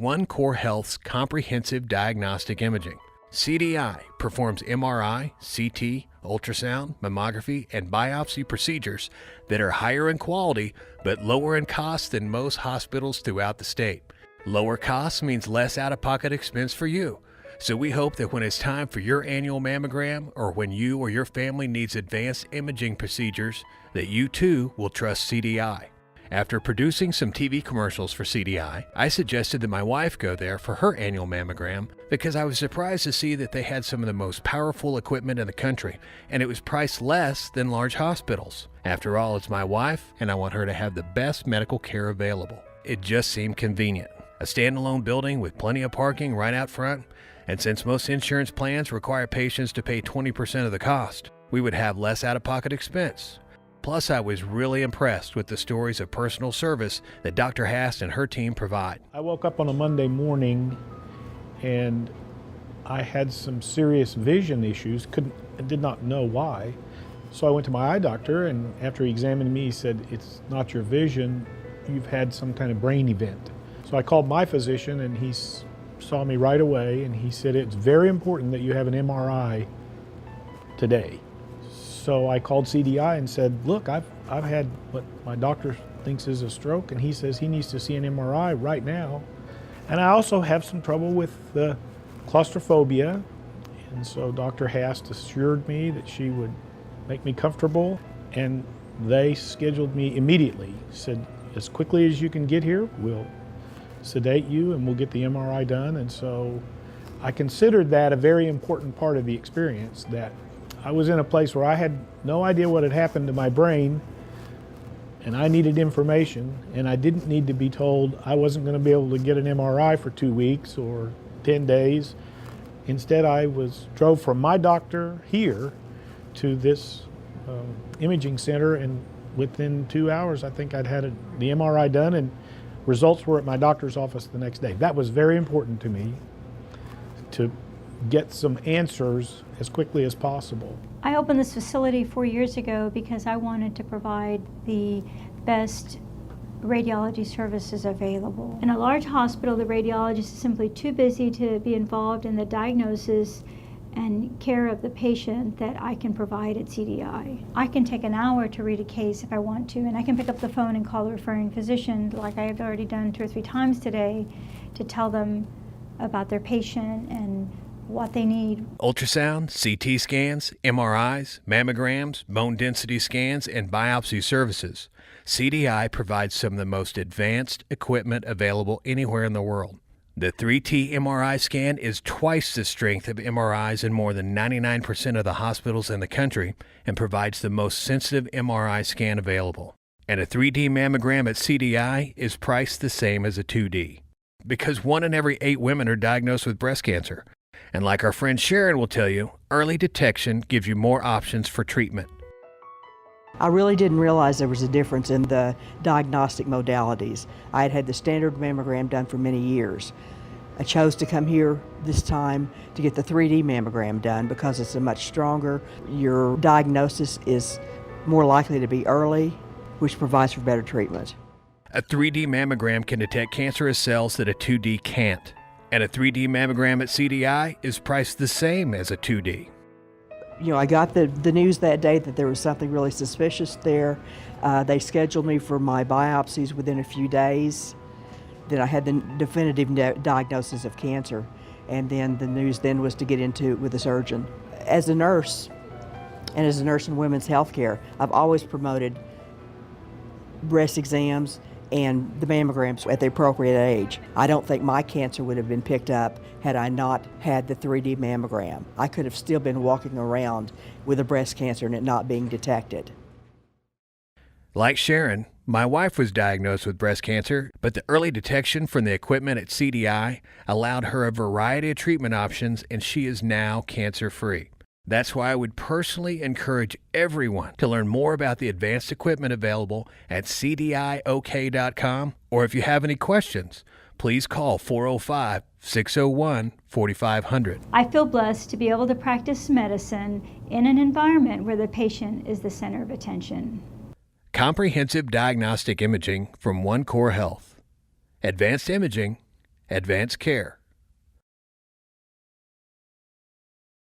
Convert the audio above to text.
One Core Health's comprehensive diagnostic imaging. CDI performs MRI, CT, ultrasound, mammography, and biopsy procedures that are higher in quality but lower in cost than most hospitals throughout the state. Lower cost means less out-of-pocket expense for you. So we hope that when it's time for your annual mammogram or when you or your family needs advanced imaging procedures, that you too will trust CDI. After producing some TV commercials for CDI, I suggested that my wife go there for her annual mammogram because I was surprised to see that they had some of the most powerful equipment in the country, and it was priced less than large hospitals. After all, it's my wife, and I want her to have the best medical care available. It just seemed convenient. A standalone building with plenty of parking right out front, and since most insurance plans require patients to pay 20% of the cost, we would have less out-of-pocket expense. Plus, I was really impressed with the stories of personal service that Dr. Hast and her team provide. I woke up on a Monday morning and I had some serious vision issues, did not know why. So I went to my eye doctor, and after he examined me, he said, "It's not your vision, you've had some kind of brain event." So I called my physician, and he saw me right away, and he said, "It's very important that you have an MRI today." So I called CDI and said, "Look, I've had what my doctor thinks is a stroke, and he says he needs to see an MRI right now. And I also have some trouble with the claustrophobia." And so Dr. Hast assured me that she would make me comfortable, and they scheduled me immediately. Said, "As quickly as you can get here, we'll sedate you and we'll get the MRI done." And so I considered that a very important part of the experience, that I was in a place where I had no idea what had happened to my brain, and I needed information, and I didn't need to be told I wasn't going to be able to get an MRI for 2 weeks or 10 days. Instead, I drove from my doctor here to this imaging center, and within 2 hours, I think I'd had the MRI done, and results were at my doctor's office the next day. That was very important to me, to get some answers as quickly as possible. I opened this facility 4 years ago because I wanted to provide the best radiology services available. In a large hospital, the radiologist is simply too busy to be involved in the diagnosis and care of the patient that I can provide at CDI. I can take an hour to read a case if I want to, and I can pick up the phone and call the referring physician, like I have already done 2 or 3 times today, to tell them about their patient and what they need. Ultrasound, CT scans, MRIs, mammograms, bone density scans, and biopsy services. CDI provides some of the most advanced equipment available anywhere in the world. The 3T MRI scan is twice the strength of MRIs in more than 99% of the hospitals in the country and provides the most sensitive MRI scan available. And a 3D mammogram at CDI is priced the same as a 2D. Because 1 in every 8 women are diagnosed with breast cancer. And like our friend Sharon will tell you, early detection gives you more options for treatment. I really didn't realize there was a difference in the diagnostic modalities. I had had the standard mammogram done for many years. I chose to come here this time to get the 3D mammogram done because it's a much stronger. Your diagnosis is more likely to be early, which provides for better treatment. A 3D mammogram can detect cancerous cells that a 2D can't. And a 3D mammogram at CDI is priced the same as a 2D. You know, I got the news that day that there was something really suspicious there. They scheduled me for my biopsies within a few days. Then I had the definitive diagnosis of cancer. And then the news then was to get into it with a surgeon. As a nurse, and as a nurse in women's health care, I've always promoted breast exams and the mammograms at the appropriate age. I don't think my cancer would have been picked up had I not had the 3D mammogram. I could have still been walking around with a breast cancer and it not being detected. Like Sharon, my wife was diagnosed with breast cancer, but the early detection from the equipment at CDI allowed her a variety of treatment options, and she is now cancer-free. That's why I would personally encourage everyone to learn more about the advanced equipment available at cdiok.com, or if you have any questions, please call 405-601-4500. I feel blessed to be able to practice medicine in an environment where the patient is the center of attention. Comprehensive diagnostic imaging from One Core Health. Advanced imaging Advanced care.